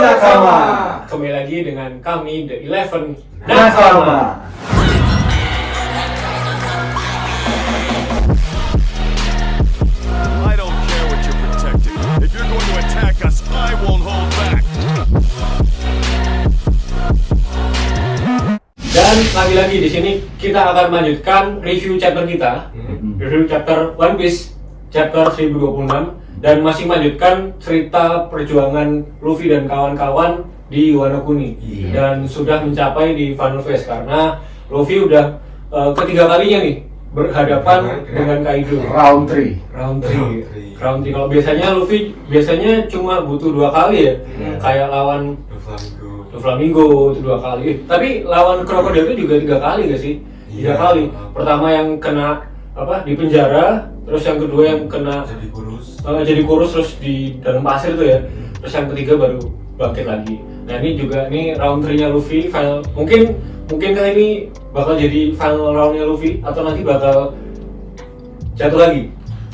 Nakama. Kembali lagi dengan kami The 11 Nakama. I don't care what you're protecting. If you're going to attack us, I won't hold back. Dan lagi-lagi di sini kita akan melanjutkan review chapter kita. Review chapter One Piece chapter 1026 dan masih melanjutkan cerita perjuangan Luffy dan kawan-kawan di Wano Kuni. Dan sudah mencapai di Final Phase karena Luffy udah ketiga kalinya nih berhadapan dengan Kaido. Round 3. Round 3. Kalau biasanya Luffy cuma butuh 2 kali ya. Kayak lawan Doflamingo itu 2 kali. Tapi lawan Crocodile itu juga 3 kali gak sih? 3 kali. Pertama yang kena di penjara, terus yang kedua yang kena jadi kurus terus di dalam pasir tuh ya. Terus yang ketiga baru bangkit lagi. Nah, ini round 3-nya Luffy, final mungkin kali ini bakal jadi final round-nya Luffy atau nanti bakal jatuh lagi.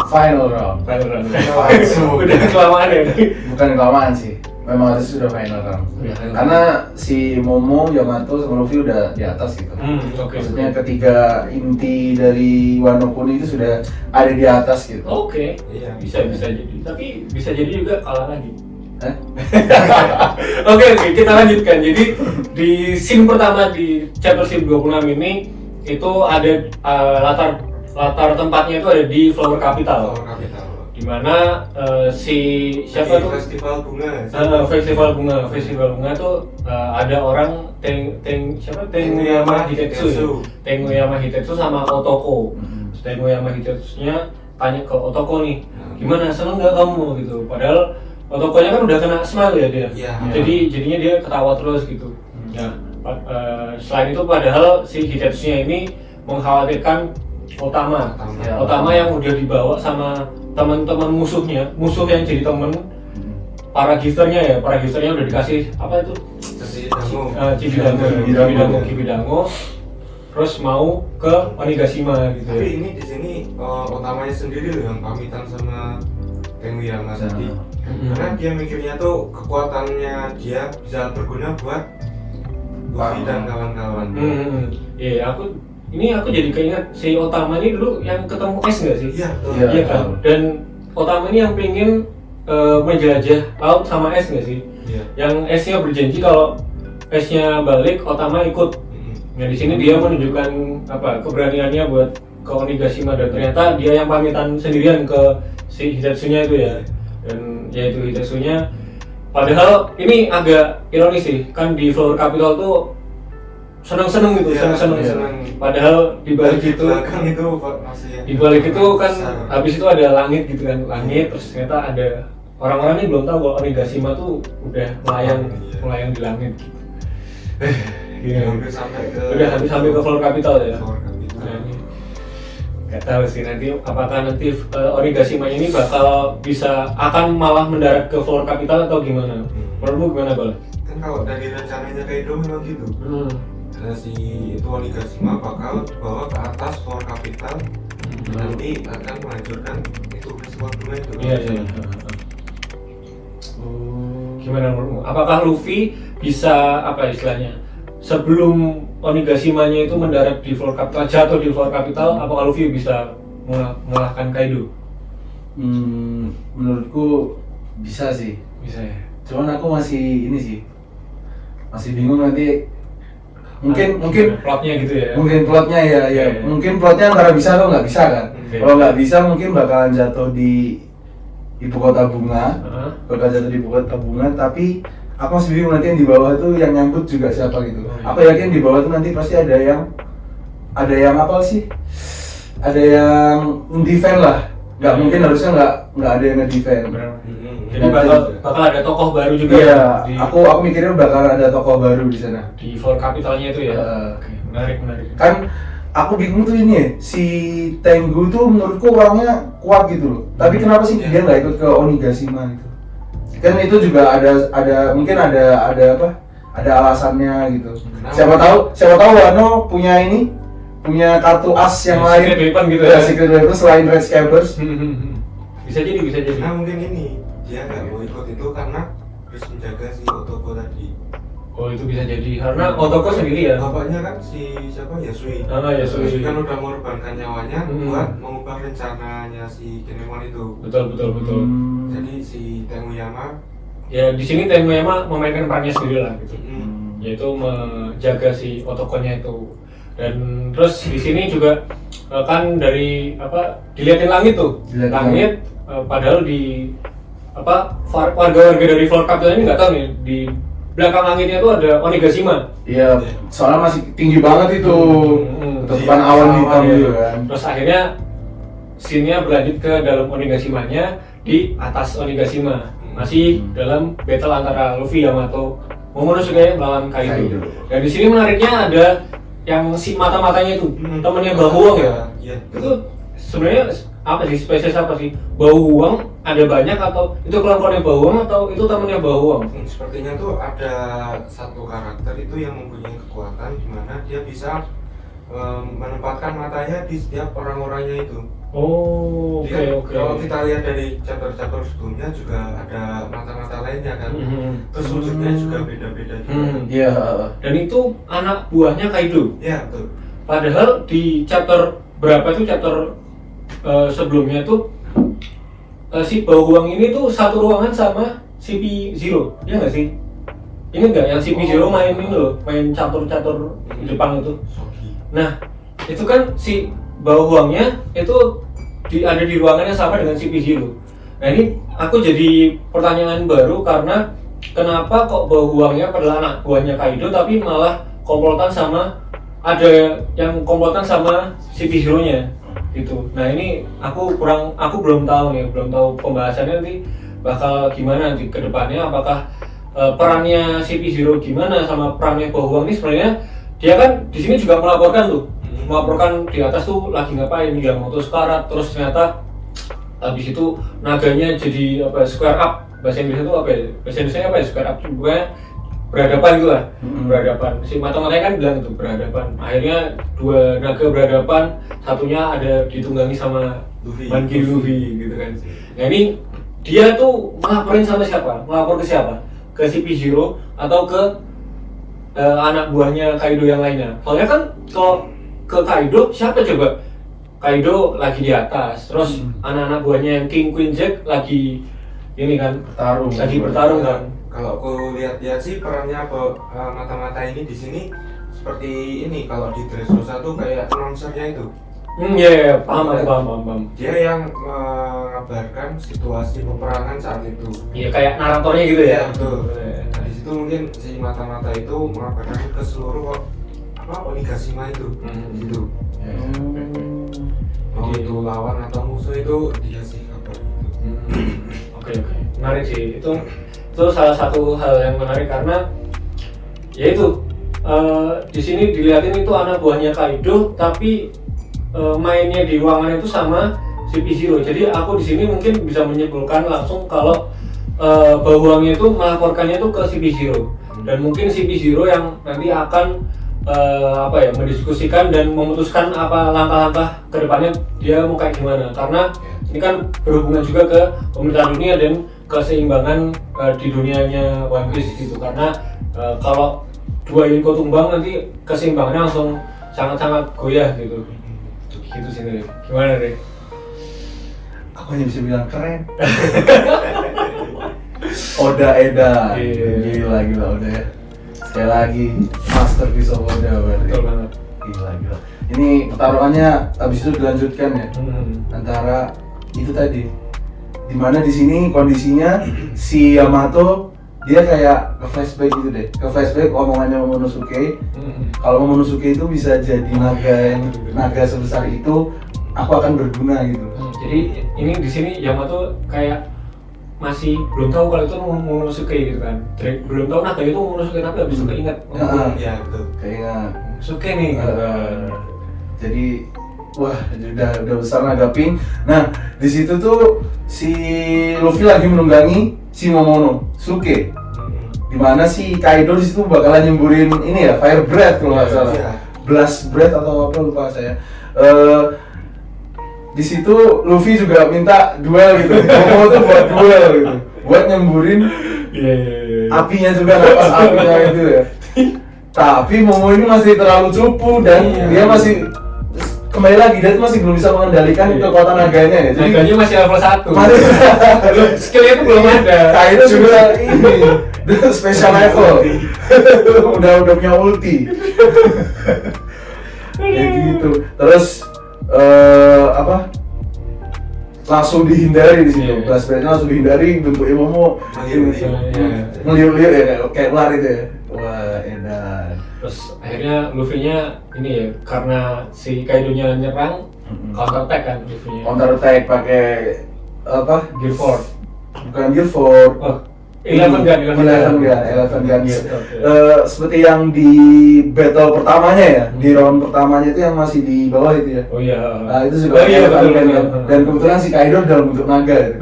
Final round. Udah kelamaan ya. Bukan kelamaan sih. Memang harus sudah final round. Karena si Momo, Yamato, sama Luffy udah di atas gitu. Maksudnya ketiga inti dari Wano Kuni itu sudah ada di atas gitu. Oke. Bisa jadi. Tapi bisa jadi juga kalah lagi. Oke, kita lanjutkan. Jadi di scene pertama di chapter 1026 ini itu ada latar tempatnya itu ada di Flower Capital. Di mana siapa tuh festival bunga tuh ada orang Tenguyama Hitetsu sama Otoko. Tenguyama Hitetsunya tanya ke Otoko nih, gimana, seneng nggak kamu gitu, padahal Otokonya kan udah kena smile ya dia. Jadinya dia ketawa terus gitu. Selain itu padahal si Hitetsunya ini mengkhawatirkan Otama yang udah dibawa sama teman-teman musuhnya, musuh yang jadi temen para gifternya udah dikasih apa itu? Kibidango. Terus mau ke Onigashima gitu. Tapi ini di sini Otamanya sendiri loh yang pamitan sama Tenguyama tadi. Karena dia mikirnya tuh kekuatannya dia bisa berguna buat Luffy dan kawan-kawan. Iya, aku jadi keinget si Otama ini dulu yang ketemu S nggak sih? Iya kan. Dan Otama ini yang pengen menjelajah laut sama S nggak sih? Yang S-nya berjanji kalau S-nya balik, Otama ikut. Nah di sini dia menunjukkan keberaniannya buat ke Onigashima dan ternyata dia yang pamitan sendirian ke si Hitetsunya itu ya. Dan yaitu Hitetsunya. Padahal ini agak ironis sih, kan di Flower Capital tuh seneng-seneng gitu, seneng. Padahal di balik itu kan habis itu ada langit gitu kan, terus ternyata ada orang-orang ini belum tahu kalau Onigashima tuh udah melayang di langit gitu. Udah hampir sampai ke Flower Capital ya. Gak tahu sih nanti apakah nanti Onigashima ini akan malah mendarat ke Flower Capital atau gimana? Menurutmu gimana, Bal? Kan kalau dari rencananya Kaido memang gitu. Si itu Onigashima bakal bawa ke atas Flower Capital, nanti akan menghancurkan itu festival bunga itu. Iya. Gimana menurutmu? Apakah Luffy bisa istilahnya sebelum Onigashima-nya itu mendarat di Flower Capital, jatuh di Flower Capital, apakah Luffy bisa mengalahkan Kaido? Menurutku bisa sih. Bisa ya. Cuman aku masih bingung nanti. Mungkin plotnya gitu ya. Mungkin plotnya ya. Mungkin plotnya antara bisa atau nggak bisa kan. Kalau nggak bisa mungkin bakalan jatuh di ibu kota bunga. Tapi aku masih bingung nanti yang di bawah tuh yang nyambut juga siapa gitu. Aku yakin di bawah tuh nanti pasti ada yang apa sih? Ada yang defend lah. Nggak mungkin harusnya nggak ada yang nge-defend. Jadi bakal ada tokoh baru juga. Iya, aku mikirnya bakal ada tokoh baru di sana. Di Flower Capitalnya itu ya. Menarik. Kan aku bingung tuh ini ya, si Tengu tuh menurutku orangnya kuat gitu loh. Tapi kenapa sih dia nggak ikut ke Onigashima gitu? Kan itu juga ada mungkin ada alasannya gitu. Siapa tahu Wano punya kartu as yang lain. Secret weapon gitu ya. Secret weapon selain Red Scabbers. Bisa jadi. Nah mungkin ini dia nggak mau ikut itu karena habis menjaga si Otoko tadi. Oh itu bisa jadi karena Otoko sendiri ya. Bapaknya kan si siapa Yasui. Yasui Kan udah mengorbankan nyawanya buat mengubah rencananya si Kinemon itu. Betul. Jadi si Temuyama ya di sini Temuyama memainkan perannya sendiri lah gitu. Yaitu menjaga si Otokonya itu. Dan terus di sini juga kan dari dilihatin langit tuh. Langit padahal di warga-warga dari Floor Capital ini nggak tahu nih di belakang langitnya itu ada Onigashima. Iya, soalnya masih tinggi banget itu. Depan awan hitam gitu kan. Terus akhirnya scene-nya berlanjut ke dalam Onigashima-nya di atas Onigashima. Masih dalam battle antara Luffy, Yamato, Momonosuke melawan Kaido. Dan di sini menariknya ada yang si mata-matanya itu, temennya Bahuang ya. Itu sebenarnya apa sih, spesies apa sih? Bahuang ada banyak atau itu kelompoknya Bahuang atau itu temennya Bahuang? Sepertinya tuh ada satu karakter itu yang mempunyai kekuatan di mana dia bisa menempatkan matanya di setiap orang-orangnya itu. Oh, oke. Kalau kita lihat dari chapter-chapter sebelumnya juga ada mata-mata lainnya kan. Terus wujudnya juga beda-beda juga. Iya. Dan itu anak buahnya Kaido. Iya, betul. Padahal di chapter berapa itu chapter sebelumnya tuh si Bahuang ini tuh satu ruangan sama CP0, iya nggak sih? Ini nggak yang CP0 main ini loh, main catur-catur di Jepang itu. Nah itu kan si Bahuangnya itu ada di ruangannya sama dengan CP0. Nah ini aku jadi pertanyaan baru karena kenapa kok Bahuangnya adalah anak buahnya Kaido tapi malah komplotan sama komplotan sama CP0-nya gitu. Nah ini aku belum tahu pembahasannya nanti bakal gimana nanti ke depannya, apakah perannya CP0 gimana sama perannya Bahuang ini sebenarnya dia kan di sini juga melaporkan di atas tuh lagi ngapain, Yamato sekarat, terus ternyata habis itu naganya jadi square up, bahasa Inggrisnya tuh bahasa Indonesia square up, pokoknya berhadapan gitu lah. Berhadapan, si mata-matanya kan bilang itu berhadapan, akhirnya dua naga berhadapan, satunya ada ditunggangi sama Monkey Luffy gitu kan. Nah ini dia tuh melapor ke siapa? Ke CP0 atau ke anak buahnya Kaido yang lainnya? Soalnya kan kalau ke Kaido siapa coba? Kaido lagi di atas, terus anak-anak buahnya yang King Queen Jack lagi ini kan bertarung kan. Kalau aku lihat-lihat sih perannya mata-mata ini di sini seperti ini, kalau di Dressrosa tuh kayak announcernya itu. Paham. Dia yang mengabarkan situasi peperangan saat itu. Iya, kayak naratornya gitu ya. Betul. Nah, di situ mungkin si mata-mata itu mengabarkan ke seluruh Onigashima itu. Gitu. Mau itu lawan atau musuh itu dikasih kabar gitu. Oke. Menarik sih. Itu salah satu hal yang menarik karena yaitu di sini dilihatin itu anak buahnya Kaido tapi mainnya di ruangan itu sama CP0. Jadi aku di sini mungkin bisa menyimpulkan langsung kalau Bahuangnya itu melaporkannya itu ke CP0 dan mungkin CP0 yang nanti akan mendiskusikan dan memutuskan apa langkah-langkah kedepannya dia mau kayak gimana, karena ini kan berhubungan juga ke pemerintahan dunia dan keseimbangan di dunianya One Piece gitu, karena kalau dua Yonko tumbang nanti keseimbangannya langsung sangat-sangat goyah gitu sih nih. Gimana deh? Aku hanya bisa bilang keren. Oda Eda, gila Oda ya. Sekali lagi masterpiece of Oda berarti. Betul banget. Gila. Ini pertarungannya abis itu dilanjutkan ya antara itu tadi. Dimana di sini kondisinya si Yamato dia kayak ke-flashback gitu deh. Ke-flashback omongannya Momonosuke. Kalau Momonosuke itu bisa jadi naga sebesar itu, aku akan berguna gitu. Jadi ini di sini Yamato kayak masih belum tahu kalau itu Momonosuke gitu kan. Belum tahu naga itu Momonosuke tapi habis itu keinget. Iya betul. Keinget. Momonosuke nih. Jadi wah udah besar naga pink. Nah di situ tuh si Luffy lagi menunggangi si Momonosuke. Dimana si Kaido di situ bakalan nyemburin ini ya, fire breath kalau nggak salah, blast breath atau apa lupa saya. Di situ Luffy juga minta duel gitu, Momo tuh buat duel gitu, buat nyemburin Iya. Apinya juga napas apinya itu ya. Tapi Momo ini masih terlalu cupu dan dia masih kembali lagi dia tuh masih belum bisa mengendalikan kekuatan naganya ya. Jadi naganya masih level 1. Masih skillnya itu belum ada. Kaido juga ini special level. udah punya ulti. Kayak gitu. Terus apa? Langsung dihindari di situ. Blast Blade-nya langsung dihindari, bentuknya Momo ngeliuk-liuk ya kayak ular itu ya. Wah, edan. Terus akhirnya Luffy-nya ini ya, karena si Kaido-nya nyerang, counter attack kan Luffy-nya. Counter attack pakai apa? Gear 4. Bukan Gear 4. Oh, 11 gun. Seperti yang di battle pertamanya ya, di round pertamanya itu yang masih di bawah itu ya. Oh iya. Nah, itu juga betul. Dan kebetulan si Kaido dalam bentuk naga.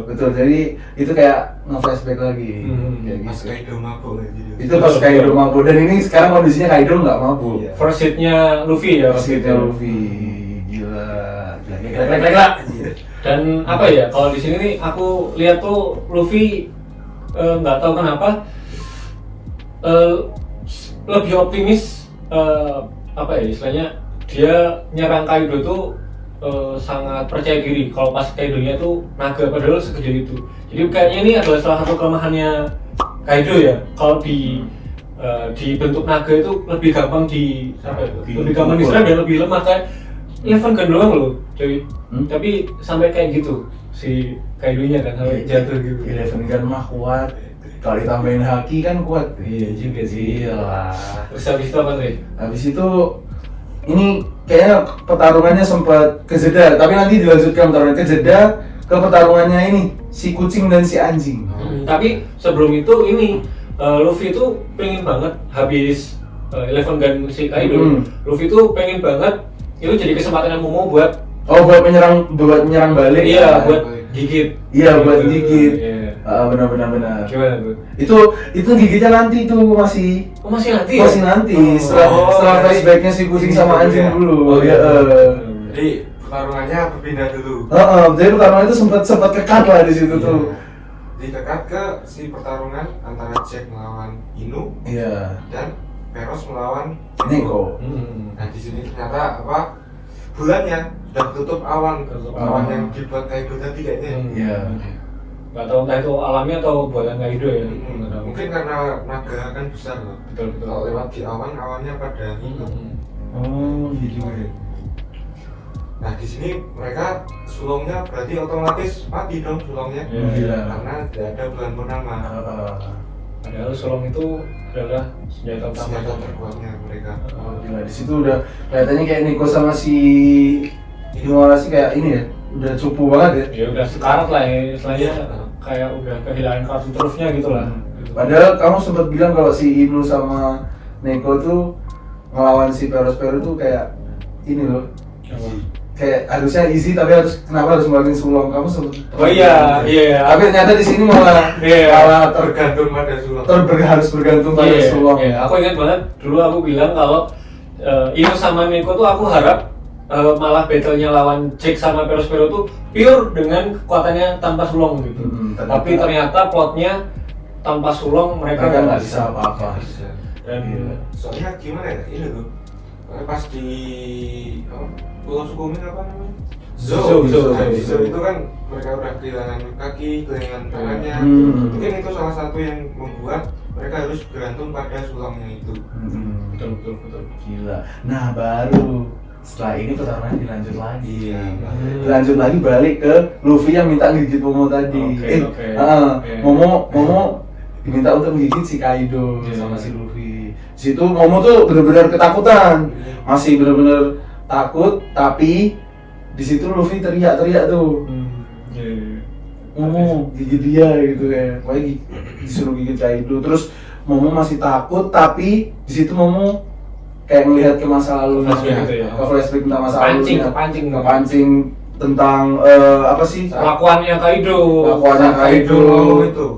Betul. Jadi itu kayak nge-flashback lagi. Kayak Mas gitu. Kaido mabuk gitu. Itu pas Kaido mabuk dan ini sekarang kondisinya Kaido nggak mabuk. First hit-nya Luffy ya. First hit-nya Luffy. Gila. Dan apa ya, kalau di sini nih aku lihat tuh Luffy nggak tahu kenapa lebih optimis, apa ya istilahnya, dia nyerang Kaido tuh sangat percaya diri kalau pas Kaido-nya tuh naga padahal segede itu. Jadi kayaknya ini adalah salah satu kelemahannya Kaido ya, kalau di bentuk naga itu lebih gampang lebih gampang diserang dan lebih lemah. Kayak Eleven Gun doang loh cuy, tapi sampai kayak gitu si Kaido-nya kan sampai jatuh gitu. Eleven Gun mah kuat, kalau ditambahin haki kan kuat. Iya juga sih. Iyalah. Terus habis itu apa nih? Habis itu ini kayaknya pertarungannya sempat kejeda, tapi nanti dilanjutkan pertarungan kejeda ke pertarungannya ini si kucing dan si anjing. Tapi sebelum itu ini Luffy itu pengen banget habis Eleven Gun si Kaido. Luffy itu pengen banget itu jadi kesempatan Momo buat menyerang balik. Iya, buat gigit. Iya, buat gigit. Iya. Benar. Gimana tuh? Itu gigitnya nanti tuh masih nanti. Masih nanti. Setelah flashbacknya si kucing sama anjing dulu. Iya. Ya. Jadi pertarungannya berpindah dulu. Jadi pertarungan itu sempat kekat lah di situ tuh. Dikekat ke si pertarungan antara Jack melawan Inu dan Peros melawan Neko. Nah di sini ternyata bulannya sudah tutup awan yang dibuat Kaido tadi kayaknya. Iya. Gak tahu entah itu alami atau buatan Kaido ya. Mungkin karena naga kan besar loh. Betul. Kalau lewat di awannya pada hidup. Oh, gitu ya. Nah di sini mereka sulungnya berarti otomatis mati dong sulungnya. Iya. Karena tidak ada bulan purnama. Padahal sulung itu adalah senjata terkuatnya mereka. Oh, gila, di situ udah kelihatannya kayak Nico sama si Himawari kayak ini ya, udah cupu banget ya. Ya udah sekarat lah ya, istilahnya kayak udah kehilangan kartu trufnya gitu lah. Padahal kamu sempat bilang kalau si Inu sama Neko tuh ngelawan si Peros tuh kayak ini loh. Kayak harusnya easy tapi kenapa harus ngeluarin sulung, kamu sempat. Oh iya. Tapi ternyata di sini malah tergantung pada sulung. Harus bergantung pada sulung. Iya, aku ingat banget dulu aku bilang kalau Inu sama Neko tuh aku harap malah battle-nya lawan Jack sama Peros tuh pure dengan kekuatannya tanpa sulung gitu. Tapi ternyata plotnya tanpa sulung mereka nggak bisa apa-apa. Dan soalnya gimana ya ini tuh, pas di Pulau Sukumin apa namanya? Zo itu kan mereka udah kehilangan kaki, kehilangan tangannya. Mungkin itu salah satu yang membuat mereka harus bergantung pada sulungnya itu. Betul. Gila. Nah baru setelah ini pertarungan dilanjut lagi. Lanjut lagi balik ke Luffy yang minta gigit Momo tadi. Momo diminta untuk menggigit si Kaido sama si Luffy. Situ Momo tuh benar-benar ketakutan, masih benar-benar takut, tapi di situ Luffy teriak-teriak tuh. Momo gigit dia gitu kayak, pokoknya disuruh gigit Kaido. Terus Momo masih takut, tapi di situ Momo kayak melihat ke masa lalu, ke flashback tentang masa lalu, kepancing tentang apa sih? Kelakuannya Kaido itu.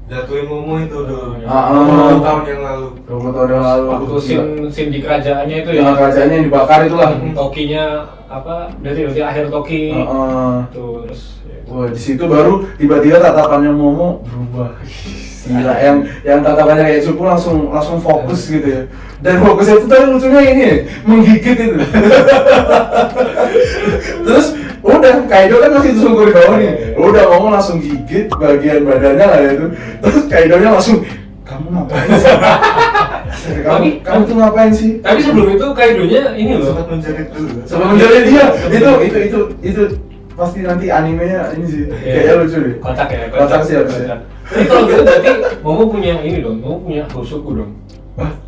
Jatuhin Momo itu dulu. 20 tahun yang lalu. Waktu scene di kerajaannya itu ya. Kerajaannya yang dibakar itulah. Tokinya apa? Dari akhir Toki. Tuh terus. Wah, di situ baru tiba-tiba tatapannya Momo berubah. Gila, yang tatapannya kayak cupu langsung fokus gitu ya. Dan fokusnya itu tadi lucunya ini, menggigit itu. Terus udah Kaido kan masih tersungkur di bawah nih. Udah ngomong langsung gigit bagian badannya lah itu. Terus Kaidonya langsung, kamu ngapain sih? kamu tuh ngapain sih? Tapi sebelum itu Kaidonya ini loh. Sempat menjerit dulu. Sebelum menjadi dia, itu pasti nanti animenya ini sih. Kayaknya lucu deh. Kocak ya. Kocak sih harusnya. Jadi kalau gitu berarti Momo punya ini dong, Momo punya Hosoku dong.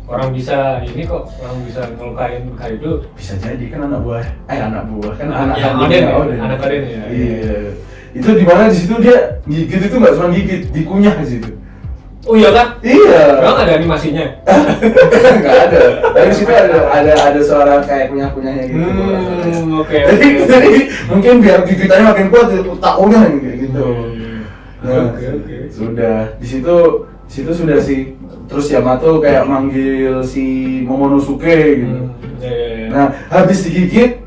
Orang bisa ini kok, orang bisa ngelukain Kaido. Bisa jadi kan anak buah kan Ya, anak Aden ya. Iya. Itu di mana di situ dia gigit itu nggak cuma gigit, dikunyah di situ. Oh iya kan? Iya. Emang ada animasinya? Nggak ada. Tapi di situ ada suara kayak kunyah-kunyahnya gitu. Oke. Jadi mungkin biar gigitannya makin kuat, tak unyah gitu. Oke. Sudah di situ sudah sih. Terus Yamato kayak manggil si Momonosuke gitu. Nah, habis digigit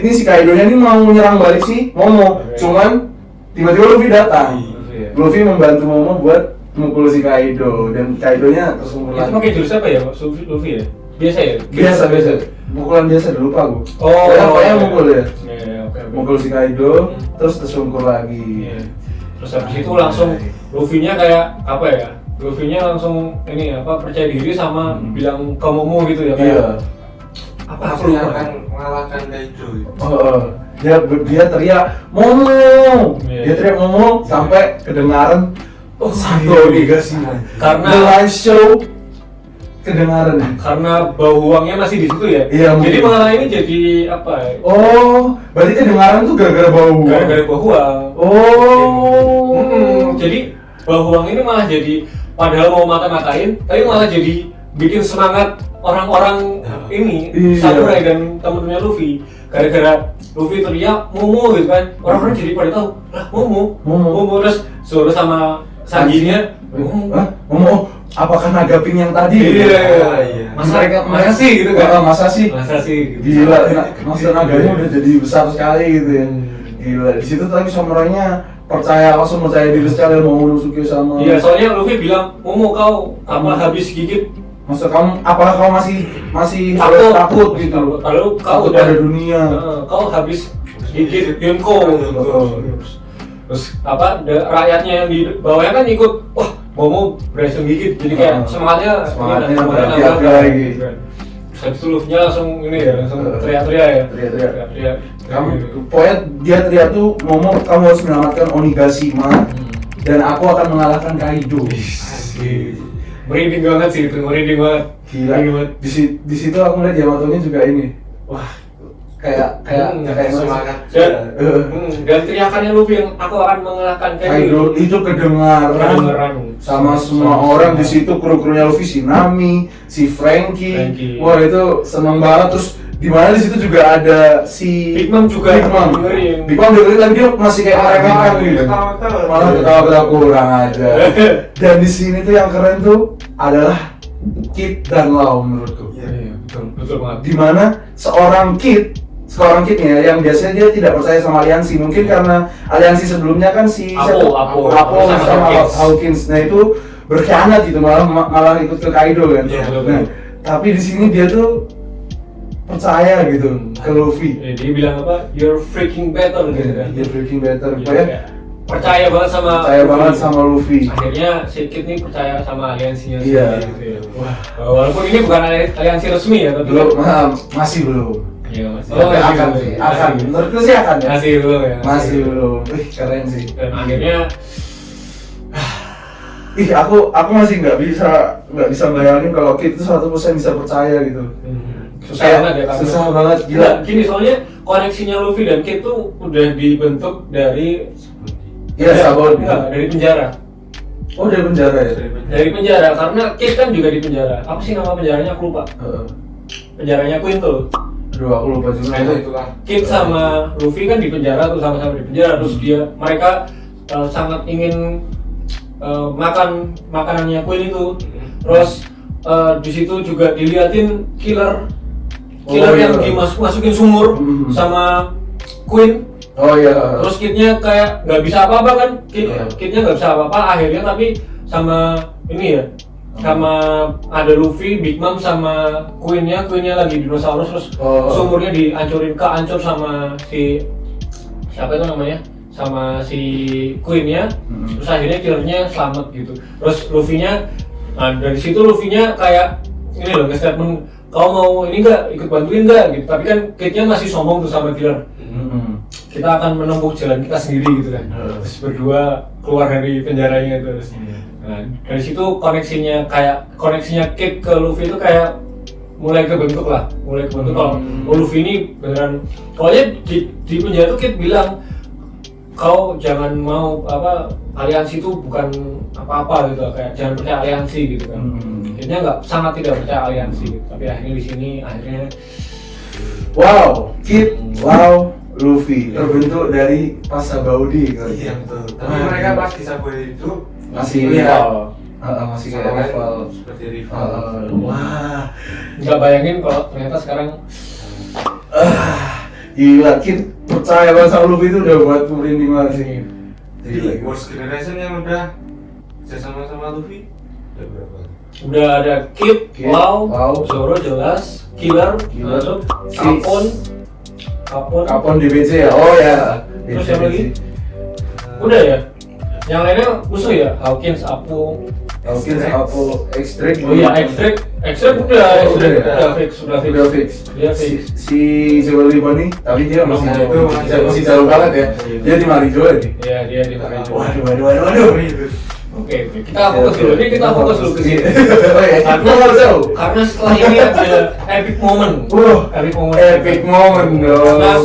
nih si Kaido-nya ini mau nyerang balik si Momo. Cuman tiba-tiba Luffy datang. Luffy membantu Momo buat mukul si Kaido dan Kaido-nya terus mukul lagi. Itu pakai jurus apa ya, Luffy ya? Biasa ya? Biasa. Pukulan biasa lupa aku. Oh. Pokoknya mukul ya. Oke. Mukul si Kaido terus tersungkur lagi. Terus habis itu langsung Luffy-nya kayak apa ya? Luffy-nya langsung ini percaya diri sama bilang ke Momo gitu ya kayak. Iya. Apa Aku lupa? akan mengalahkan Kaido. Dia teriak Momo. Dia teriak Momo sampai kedengaran satu negasi. Karena The live show kedengaran. Karena bau uangnya masih di situ ya. Iya, jadi mungkin. malah ini jadi apa ya? Oh, berarti kedengaran tuh gara-gara bau. Gara-gara bau uang. Oh. Jadi bau uang ini malah jadi padahal mau mata-matain, tapi malah jadi bikin semangat orang-orang ini samurai dan temen-temennya Luffy. Gara-gara Luffy teriak Momo gitu kan, orang-orang jadi pada tahu lah Momo terus suruh sama Sanjinya Momo, apakah naga pink yang tadi? Iya. Masa sih gitu kan? Masa sih? Gitu. Gila, masa naganya udah jadi besar sekali gitu ya. Gila, di situ tapi samurainya langsung percaya diri sekali mau Momonosuke sama. Iya, soalnya Luffy bilang, Momo kau habis gigit. Maksud kamu, apakah kau masih takut gitu? Kalau kau takut udah pada dunia. Kau habis gigit Yonko. Terus rakyatnya yang di bawahnya kan ikut, wah Momo berhasil gigit, jadi kayak semangatnya berarti lagi. Terus habis itu Luffy-nya langsung ini ya, langsung teriak-teriak ya. Teriak. Kamu, pokoknya dia teriak tuh, Momo kamu harus menyelamatkan Onigashima dan aku akan mengalahkan Kaido. Merinding banget sih itu, merinding banget. Gila. Di situ aku ngeliat Yamato-nya juga ini. Wah, kayak semangat. Dan teriakannya Luffy yang aku akan mengalahkan Kaido itu kedengaran sama semua orang di situ, kru-krunya Luffy, si Nami, si Frankie. Wah, itu seneng banget. Terus di mana di situ juga ada si Big Mom juga dengerin. Big Mom dengerin, tapi dia masih kayak mereka gitu. Malah ketawa kurang aja. Dan di sini tuh yang keren tuh adalah Kid dan Law menurutku. Iya, betul banget. Di mana seorang Kidnya yang biasanya dia tidak percaya sama aliansi, mungkin karena aliansi sebelumnya kan si Apo sama Hawkins. Nah itu berkhianat gitu, malah ikut ke Kaido kan. Nah, tapi di sini dia tuh percaya gitu ke Luffy. Dia bilang apa? You're freaking better gitu kan. You're freaking better. Percaya banget sama Luffy. Akhirnya si Kid nih percaya sama aliansinya Iya. gitu ya. Walaupun ini bukan aliansi resmi ya, tapi masih belum. Iya, masih. Akan. Menurutku sih akan ya. Masih belum ya. Masih belum. Keren sih. Dan akhirnya aku masih nggak bisa bayangin kalau Kid itu 100% bisa percaya gitu. Susah banget, gila. Gini, soalnya koneksinya Luffy dan Kid tuh udah dibentuk dari dari penjara. Oh, dari penjara ya? Dari penjara, karena Kid kan juga di penjara. Apa sih nama penjaranya? Aku lupa. Penjaranya Queen tuh. Aduh, aku lupa juga. Itulah. Kid sama Luffy kan di penjara tuh, sama-sama di penjara. Terus mereka sangat ingin makan makanannya Queen itu. Terus di situ juga diliatin killer yang dimasukin sumur sama Queen. Oh iya. Terus Kidnya kayak nggak bisa apa-apa kan, Kidnya nggak bisa apa-apa akhirnya, tapi sama ini ya, sama ada Luffy, Big Mom sama Queen-nya lagi dinosaurus terus sumurnya kehancur sama si siapa itu namanya, sama si Queen-nya, terus akhirnya killernya selamat gitu. Terus Luffy-nya, nah dari situ Luffy-nya kayak ini loh, nge-statement, kau mau ini nggak, ikut bantuin nggak gitu. Tapi kan Kid-nya masih sombong tuh sama killer. Kita akan menempuh jalan kita sendiri gitu kan. Terus berdua keluar dari penjaranya terus. Nah, dari situ koneksinya Kid ke Luffy itu kayak mulai kebentuk kalau Luffy ini beneran, pokoknya di penjara tuh Kid bilang, kau jangan mau aliansi itu bukan apa-apa gitu, kayak jangan percaya aliansi gitu kan. Kayaknya sangat tidak percaya aliansi gitu. Tapi akhirnya di sini Kid, Luffy terbentuk dari Pasabaudi kan. Iya betul. Tapi mereka pas di Sabaudi itu masih rival. Masih kayak rival. Seperti rival. Nggak bayangin kalau ternyata sekarang gila, Kid percaya banget sama Luffy itu udah buat merinding banget sih. Jadi Worst Generation yang udah sama Luffy udah berapa? Udah ada Kid, Law, Zoro jelas, Killer, Capone DBC ya? Oh ya. Terus yang lagi? Udah ya? Yang lainnya musuh ya? Hawkins, Apple, Extract. Oh iya, Extract udah fix. Dia fix. Si Jewelry Bunny, tapi dia masih jauh banget ya. Dia di Marijo ya? Iya, dia di Marijo. Waduh. Oke, kita fokus dulu ke sini. Karena setelah ini ada epic moment dong.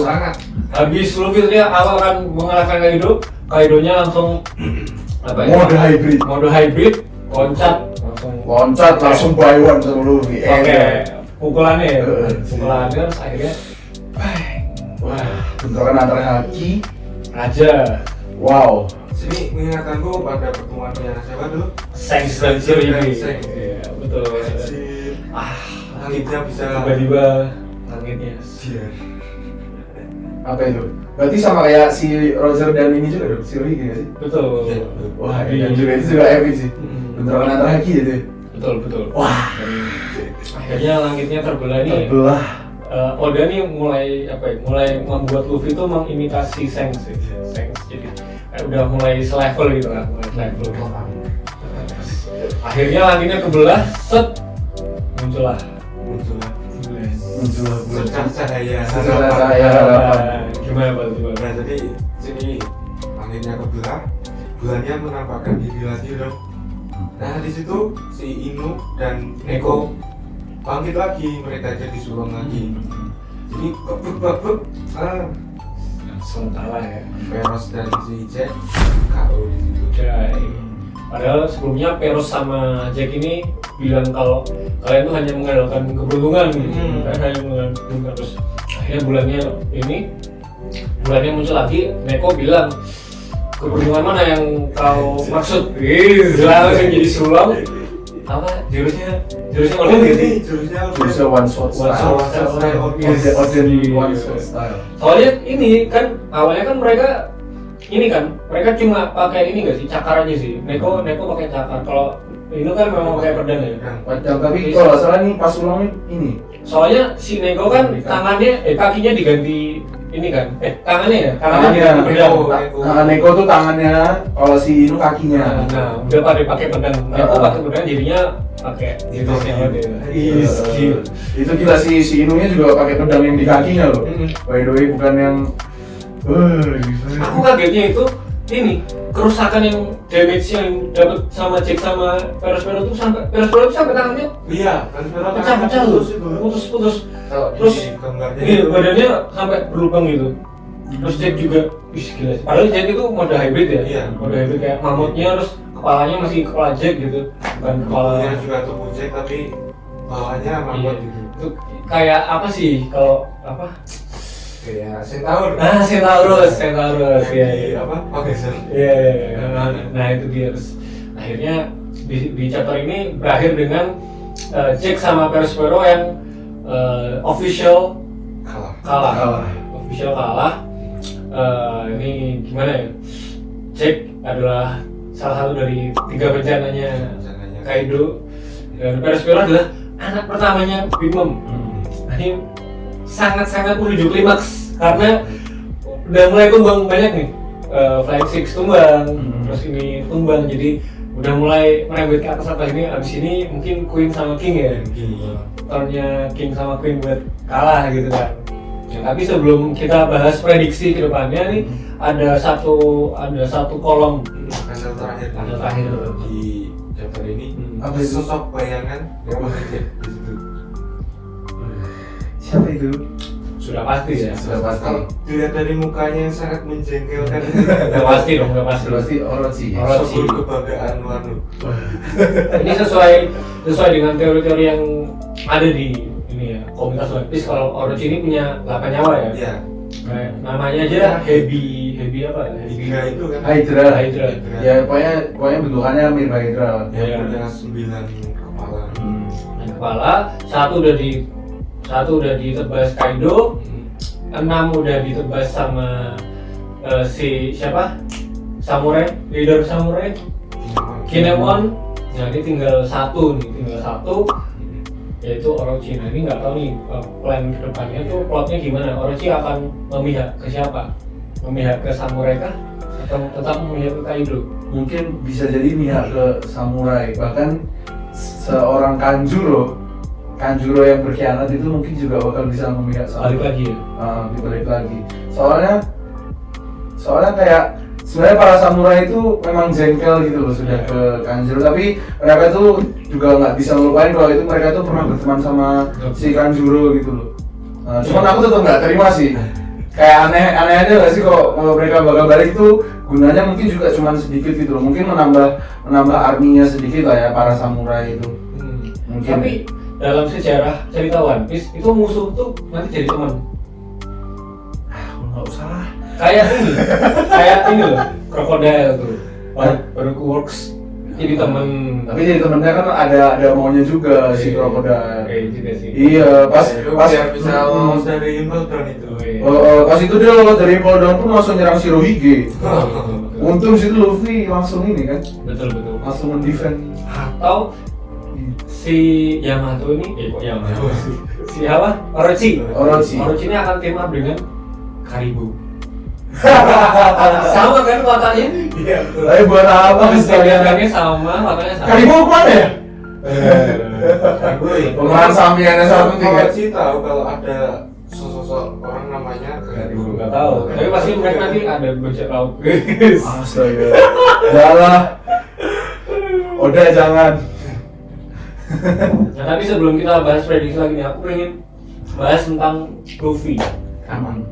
Sangat. Habis Luffy dia awal kan mengalahkan Kaido-nya langsung mode hybrid, loncat langsung buy one sama Luffy. Pakai pukulannya terus akhirnya bentrokan antara haki raja. Sini mengingatkanku pada pertemuannya siapa dulu? Shanks dan Shirley. Iya betul. Langitnya bisa tiba-tiba langitnya. Apa itu? Berarti sama kayak si Roger dan ini juga dong, Shirley gitu sih? Betul. Wah, dan juga itu juga epic sih. Bentrokan antara haki gitu. Betul. Akhirnya langitnya terbelah nih. Oda nih mulai membuat Luffy itu mengimitasi Shanks. Jadi udah mulai selevel gitu kan, akhirnya langitnya kebelah, muncullah cahaya. Gimana Pak? Nah jadi sini langitnya kebelah, bulannya menampakkan diri lagi dong. Nah di situ si Inu dan Neko bangkit lagi, mereka jadi sulung lagi. Jadi bebek sementara ya. Peros dan si Jack KO di situ. Padahal sebelumnya Peros sama Jack ini bilang kalau kalian tuh hanya mengandalkan keberuntungan gitu. Kan hanya mengandalkan keberuntungan. Terus akhirnya bulannya muncul lagi. Neko bilang, keberuntungan mana yang kau maksud? Langsung jadi sulung. Apa jurusnya jurusnya one shot style. Soalnya ini kan awalnya kan mereka cuma pakai ini nggak sih, cakar aja sih. Neko pakai cakar. Kalau ini kan memang pakai pedang ya. Tapi kalau salah nih pas ulangnya ini. Soalnya si Neko kan kakinya diganti ini kan, tangannya Neko tuh tangannya, kalau si Inu kakinya. Nah, udah pakai pedang. Neko pakai pedang jadinya pakai itu gila si Inunya juga pakai pedang yang di kakinya loh. By the way bukan yang aku kagetnya itu ini kerusakan yang damage yang dapat sama Jack sama Perospero itu sampai tangannya. Iya, Perospero pecah loh, putus. Terus ini badannya sampai berlubang gitu. Terus Jack juga, gila sih. Padahal Jack itu mode hybrid ya. Iya. Mode hybrid kayak mamutnya, terus kepalanya masih kepala Jack gitu. Bukan kepala juga tubuh Jack tapi bawahnya mamut gitu. Itu kayak apa sih kalau apa? Kayak Centaur. Centaurus. Iya. Apa? Oke, sir. Iya. Nah, itu dia. Terus akhirnya di chapter ini berakhir dengan Jack sama Perospero yang official kalah. Official kalah. Ini gimana ya? Jack adalah salah satu dari 3 bencananya Kaido, dan Perospero adalah anak pertamanya Big Mom. Nah, ini sangat-sangat menuju klimaks karena udah mulai tumbang banyak nih. Flying Six tumbang, terus ini tumbang, jadi udah mulai merembet ke atas ini. Abis ini mungkin Queen sama King ya, turnya King sama Queen buat kalah gitu kan. Tapi sebelum kita bahas prediksi ke depannya nih, ada satu kolom panel terakhir di chapter ini. Apa itu? Sosok bayangan yang bekerja di situ. Siapa itu? sudah pasti ya. Sudah pasti. Kalau dilihat dari mukanya yang sangat menjengkelkan, Udah pasti dong, udah pasti. Sudah pasti Orochi. Sosok kebanggaan Wano. Ini sesuai dengan teori-teori yang ada di ini ya, komunitas One Piece. Kalau Orochi ini punya 8 nyawa ya. Iya. Kayak namanya aja Heavy apa? Hydra itu kan. Hydra. Hydra. Ya pokoknya bentukannya mirip Hydra. Yang punya 9 kepala. Yang kepala satu udah ditebas Kaido, 6 udah ditebas sama si siapa? Samurai, leader samurai Kinemon. Nah ini tinggal satu, yaitu Orochi. Nah ini nggak tahu nih plan kedepannya tuh plotnya gimana. Orochi akan memihak ke siapa? Memihak ke samurai kah? Atau tetap memihak ke Kaido? Mungkin bisa jadi mihak ke samurai, bahkan seorang Kanjuro yang berkhianat itu mungkin juga bakal bisa memihak samurai. Balik lagi ya? Dibalik lagi. Soalnya kayak sebenarnya para samurai itu memang jengkel gitu loh sudah ke Kanjuro, tapi mereka tuh juga nggak bisa melupain kalau itu mereka tuh pernah berteman sama si Kanjuro gitu loh. Cuman aku tetap nggak terima sih. Kayak aneh aja nggak sih kalau mereka bakal balik itu, gunanya mungkin juga cuma sedikit gitu loh. Mungkin menambah arminya sedikit lah ya para samurai itu. Mungkin. Tapi dalam sejarah cerita One Piece itu musuh tuh nanti jadi teman. Nggak usah lah. Kayak ini loh, Crocodile tuh. Baru Works jadi teman. Tapi jadi temennya kan ada maunya juga si Crocodile. Kayak juga sih. Iya, pas biar bisa lolos dari Impel itu. Pas itu dia lolos dari Impel Down pun langsung nyerang Shirohige. Untung situ Luffy langsung ini kan. Betul. Langsung mendefend. Atau si Yamato ini, kok Yamato sih? Si apa? Orochi ini akan team up dengan Karibo. Sama kan wataknya? Iya. Tapi buat apa Gerakannya sama, wataknya sama. Karibo kemana ya? Karibo ya. Pengelan Samiannya satu tiga. Orochi tahu kalau ada sosok orang namanya Karibo. Nggak tahu. Tapi pasti mereka nanti ada bajak laut, guys. Astaga. Janganlah. Udah jangan. Nah tapi sebelum kita bahas prediksi lagi nih, aku pengen bahas tentang Luffy. Aman.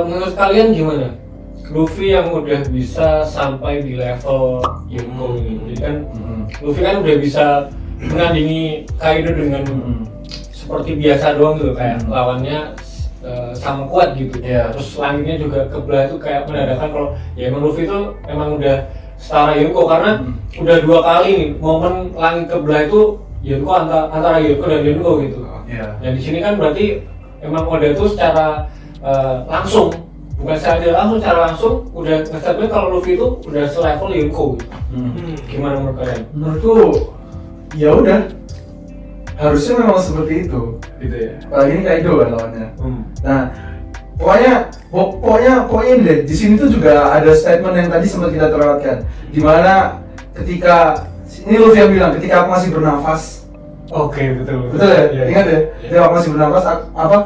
Menurut kalian gimana? Luffy yang udah bisa sampai di level Yonko ini, jadi kan Luffy kan udah bisa menandingi Kaido dengan seperti biasa doang gitu, kayak lawannya sama kuat gitu. Yeah. Terus langitnya juga kebelah itu kayak menandakan kalau ya emang Luffy itu emang udah setara Yonko, karena udah 2 kali nih momen langit kebelah itu Yonko antara Yonko dan Yonko gitu. Iya. Dan di sini kan berarti emang Oda itu secara langsung, bukan secara langsung udah nge-statement kalau Luffy itu udah selevel Yonko gitu. Gimana menurut kalian? Menurutku ya udah, harusnya memang seperti itu gitu ya. Apalagi ini Kaido kan lawannya. Nah, pokoknya ini deh, di sini tuh juga ada statement yang tadi sempat kita terlewatkan, dimana ketika ini Luffy yang bilang ketika aku masih bernafas. Oke, betul Ya? Ingat ya? Ketika aku masih bernafas apa?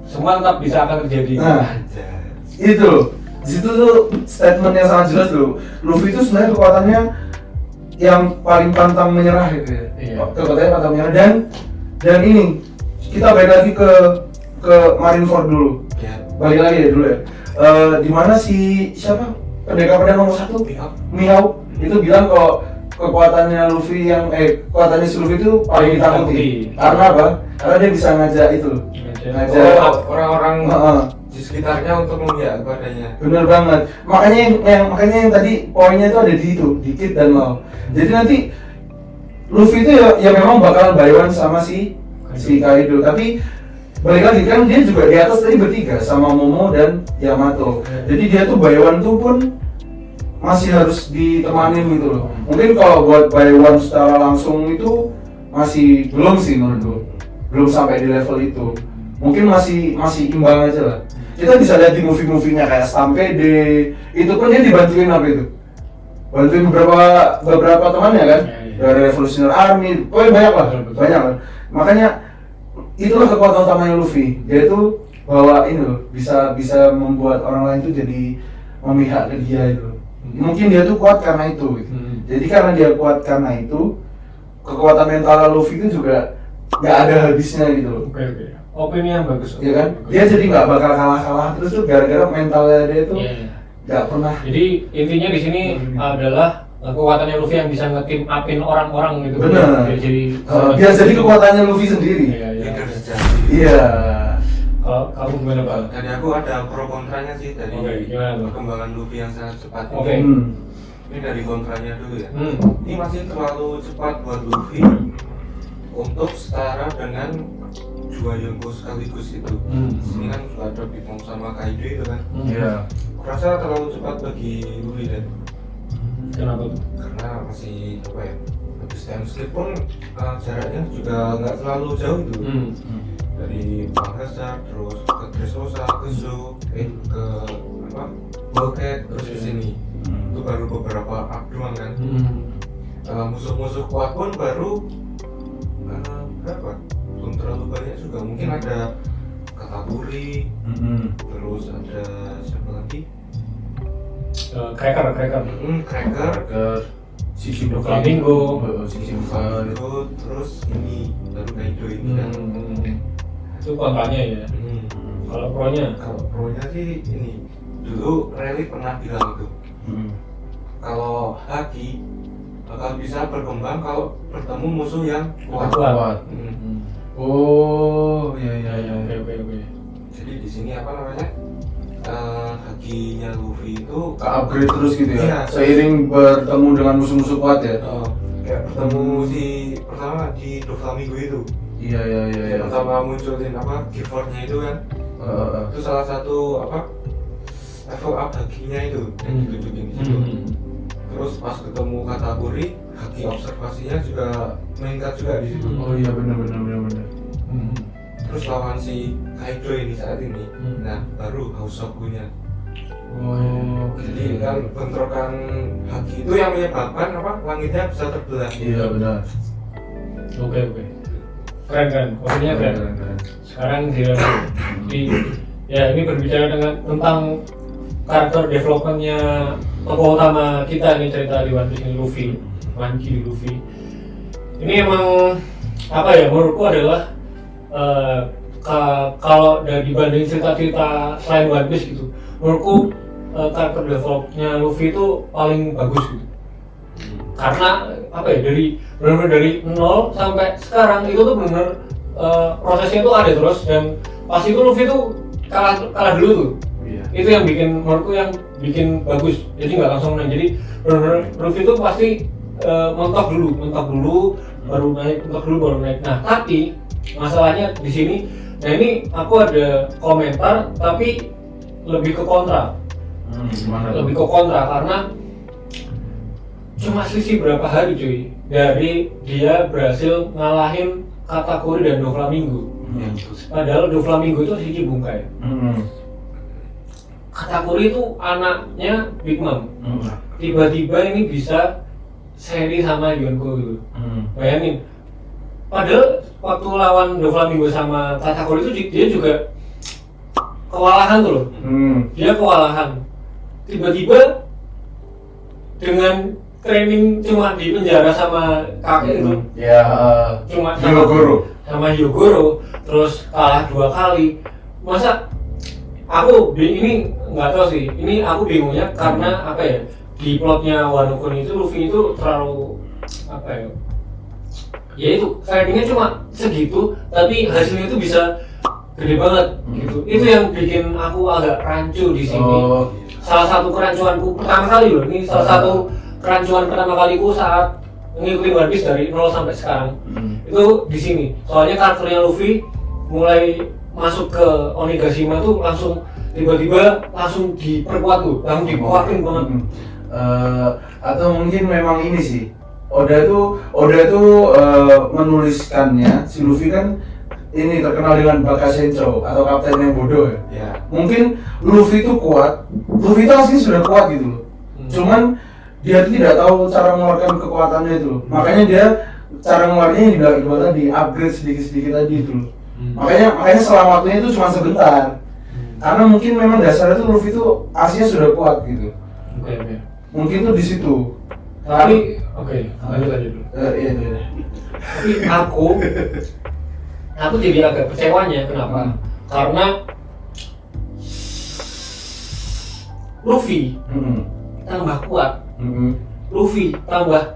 Semua tetap bisa akan terjadi. Nah, itu loh. Di situ tuh statement yang sangat jelas tuh. Luffy itu sebenarnya kekuatannya yang paling pantang menyerah gitu ya. Iya. Kekuatannya pantang menyerah, dan ini kita balik lagi ke Marineford dulu. Ya. Balik lagi ya dulu ya. Dimana si siapa? Pendekar pedang nomor 1 Mihawk itu bilang kalau kekuatannya kekuatannya si Luffy itu paling ditakuti. Karena apa? Karena dia bisa ngajak itu loh. Ngajak orang-orang di sekitarnya untuk memihak kepadanya. Bener banget. Makanya yang tadi poinnya itu ada di Kid dan Law. Jadi nanti Luffy itu ya memang bakalan buy one sama si Kaido. Tapi balik lagi kan dia juga di atas tadi bertiga sama Momo dan Yamato. Jadi dia tuh buy one tuh pun masih harus ditemanin gitu loh. Mungkin kalau buat by one secara langsung itu masih belum sih menurutku, belum sampai di level itu. Mungkin masih imbang aja lah. Kita bisa lihat di movie-movie-nya kayak Stampede, itu pun dia dibantuin apa itu? Bantuin beberapa temannya kan, dari Revolutionary Army, pokoknya banyak lah. Makanya itulah kekuatan utamanya Luffy. Dia itu bahwa ini loh, bisa membuat orang lain tuh jadi memihak ke dia itu. Mungkin dia tuh kuat karena itu. Gitu. Jadi karena dia kuat karena itu, kekuatan mental Luffy itu juga nggak ada habisnya gitu loh. Oke. Opini yang bagus. Iya kan? Dia jadi nggak bakal kalah terus tuh gara-gara mentalnya dia itu nggak pernah. Jadi intinya di sini adalah kekuatannya Luffy yang bisa nge-team upin orang-orang gitu. Benar. Biar jadi kekuatannya Luffy sendiri. Iya. Kalau kamu gimana Pak? Dari aku ada pro kontranya sih dari perkembangan Luffy yang sangat cepat ini. Ini dari kontranya dulu ya. Ini masih terlalu cepat buat Luffy untuk setara dengan dua Yonko sekaligus itu. Ini kan sudah ada Big Mom sama Kaido itu kan. Iya. Kurasa terlalu cepat bagi Luffy dan. Kenapa tuh? Karena masih apa ya? Habis time skip pun jaraknya juga nggak terlalu jauh itu. Dari Bangkasar terus ke Dressrosa, ke Zoo, ke apa? Bulkhead terus ke sini. Itu baru beberapa up doang kan. Musuh-musuh kuat pun baru berapa? Belum terlalu banyak juga. Mungkin ada Katakuri, terus ada siapa lagi? Cracker. Sisi Flamingo, terus ini baru Kaido ini kan. Itu kontranya ya. Kalau pronya sih ini dulu Relic pernah bilang itu. Kalau Haki bakal bisa berkembang kalau bertemu musuh yang kuat. Oh, iya. Oke. Jadi di sini apa namanya? Hakinya Luffy itu ke-upgrade terus gitu ya. Iya. Seiring bertemu dengan musuh-musuh kuat ya. Kayak bertemu si pertama di Doflamingo itu. Iya. Pertama munculin apa? Gifford-nya itu kan. Itu salah satu apa? Level up hakinya itu yang ditunjukin di situ. Terus pas ketemu Katakuri, haki observasinya juga meningkat juga di situ. Oh iya benar. Terus lawan si Kaido ini saat ini, nah baru House of Gu-nya. Jadi kan bentrokan haki itu yang menyebabkan apa? Langitnya bisa terbelah. Iya benar. Oke. Keren. Maksudnya keren. Sekarang ini berbicara tentang karakter developmentnya tokoh utama kita ini, cerita di One Piece ini Luffy. Ini emang apa ya, menurutku adalah kalau dari dibanding cerita-cerita selain One Piece gitu, menurutku karakter developnya Luffy itu paling bagus gitu. Karena apa ya, benar-benar dari nol sampai sekarang itu tuh benar prosesnya tuh ada terus, dan pas itu Luffy tuh kalah dulu tuh. Itu yang menurutku yang bikin bagus. Jadi nggak langsung menang. Jadi benar-benar Luffy itu pasti mentok dulu baru naik. Nah, tapi masalahnya di sini, nah ini aku ada komentar tapi lebih ke kontra. Lebih ke kontra karena cuma selisih berapa hari cuy dari dia berhasil ngalahin Katakuri dan Doflamingo. Padahal Doflamingo itu si Cibungkai. Katakuri itu anaknya Big Mom. Tiba-tiba ini bisa seri sama Yonko gitu. Bayangin. Padahal waktu lawan Doflamingo sama Katakuri itu dia juga kewalahan tuh loh. Dia kewalahan. Tiba-tiba dengan training cuma di penjara sama kakek itu. Cuma sama Hyogoro, terus kalah 2 kali. Masa aku ini nggak tahu sih. Ini aku bingungnya karena apa ya? Di plotnya Wano Kuni itu Luffy itu terlalu apa ya? Ya itu fightingnya cuma segitu, tapi hasilnya itu bisa gede banget gitu. Itu yang bikin aku agak rancu di sini. Salah satu kerancuanku pertama kali loh. Ini salah satu kerancuan pertama kaliku saat ngikutin One Piece dari 0 sampai sekarang. Itu di sini. Soalnya karakternya Luffy mulai masuk ke Onigashima tuh langsung tiba-tiba langsung diperkuat tuh, langsung dikuatin banget. Atau mungkin memang ini sih. Oda tuh menuliskannya si Luffy kan ini terkenal dengan Baka Sencho atau kapten yang bodoh ya. Ya. Mungkin Luffy itu kuat, Luffy itu aslinya sudah kuat gitu loh. Cuman dia tuh tidak tahu cara mengeluarkan kekuatannya itu loh. Makanya dia cara mengeluarkannya juga tadi upgrade sedikit-sedikit tadi itu loh. Makanya selamatnya itu cuma sebentar. Karena mungkin memang dasarnya tuh Luffy itu aslinya sudah kuat gitu. Oke. Mungkin tuh di situ. Tapi lanjut dulu. Iya. Tapi aku jadi agak kecewanya. Kenapa? Karena Luffy tambah kuat, Luffy tambah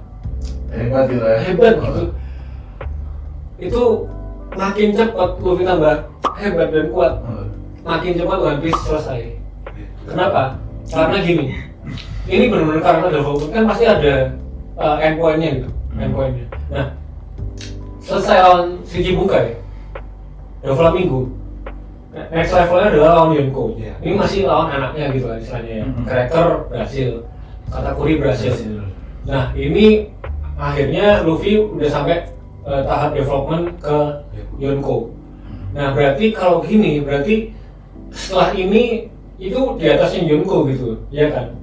hebat gitu ya. Hebat gitu. Itu makin cepat Luffy tambah hebat dan kuat, makin cepat One Piece selesai. Kenapa? Karena gini, ini benar-benar karena development kan pasti ada endpoint-nya gitu, endpoint-nya. Nah, selesai lawan Shiki Bunkai, Doflamingo, next levelnya adalah lawan Yonko. Ini masih lawan anaknya gitu lah istilahnya ya. Cracker berhasil, Katakuri berhasil. Nah, ini akhirnya Luffy udah sampai tahap development ke Yonko. Nah, berarti kalau gini, berarti setelah ini itu di atasnya Yonko gitu, ya kan?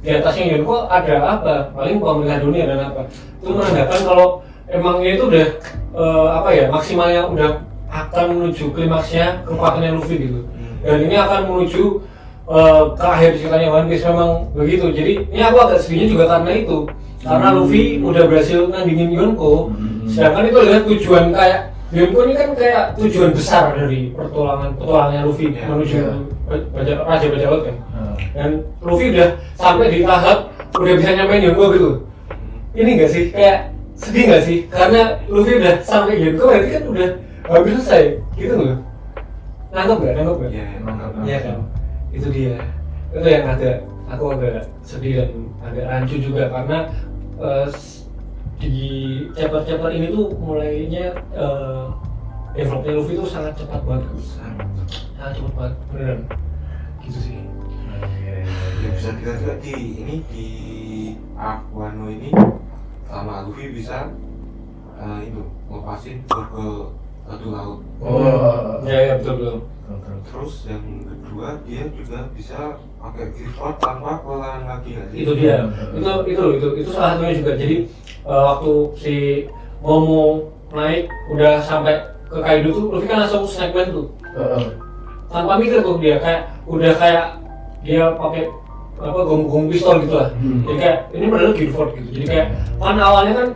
Di atasnya Yonko ada apa? Paling pemerintah dunia dan apa? Itu menandakan kalau emangnya itu udah maksimalnya udah akan menuju klimaksnya kekuatannya Luffy gitu. Dan ini akan menuju ke akhir ceritanya One Piece memang begitu. Jadi ini aku agak sedihnya juga karena itu. Karena Luffy udah berhasil nandingin Yonko, sedangkan itu adalah tujuan kayak Yonko ini kan kayak tujuan besar dari petualangannya Luffy menuju Raja Bajak Laut kan. Dan Luffy udah sampai di tahap udah bisa nyampein Yonko gitu. Ini nggak sih kayak sedih nggak sih? Karena Luffy udah sampai Yonko berarti kan udah habis selesai gitu loh. Nangkep nggak? Iya, nangkep. Iya kan? Itu dia. Itu yang aku agak sedih dan agak rancu juga karena di chapter ini tuh mulainya developnya Luffy tuh sangat cepat banget, sangat cepat banget, beneran gitu sih. Ya bisa dilihat juga di arc Wano ini sama Luffy bisa itu lepasin ke satu laut. Ya betul. Terus yang kedua dia juga bisa pakai Gearford tanpa kelelahan lagi nggak sih? Itu dia. Itu salah satunya juga. Jadi waktu si Momo naik udah sampai ke Kaido tuh, Luffy kan langsung snack man tuh. Tanpa mikir tuh dia kayak dia pakai gong pistol gitu lah. Jadi kayak ini benar Gearford gitu. Jadi kayak kan awalnya kan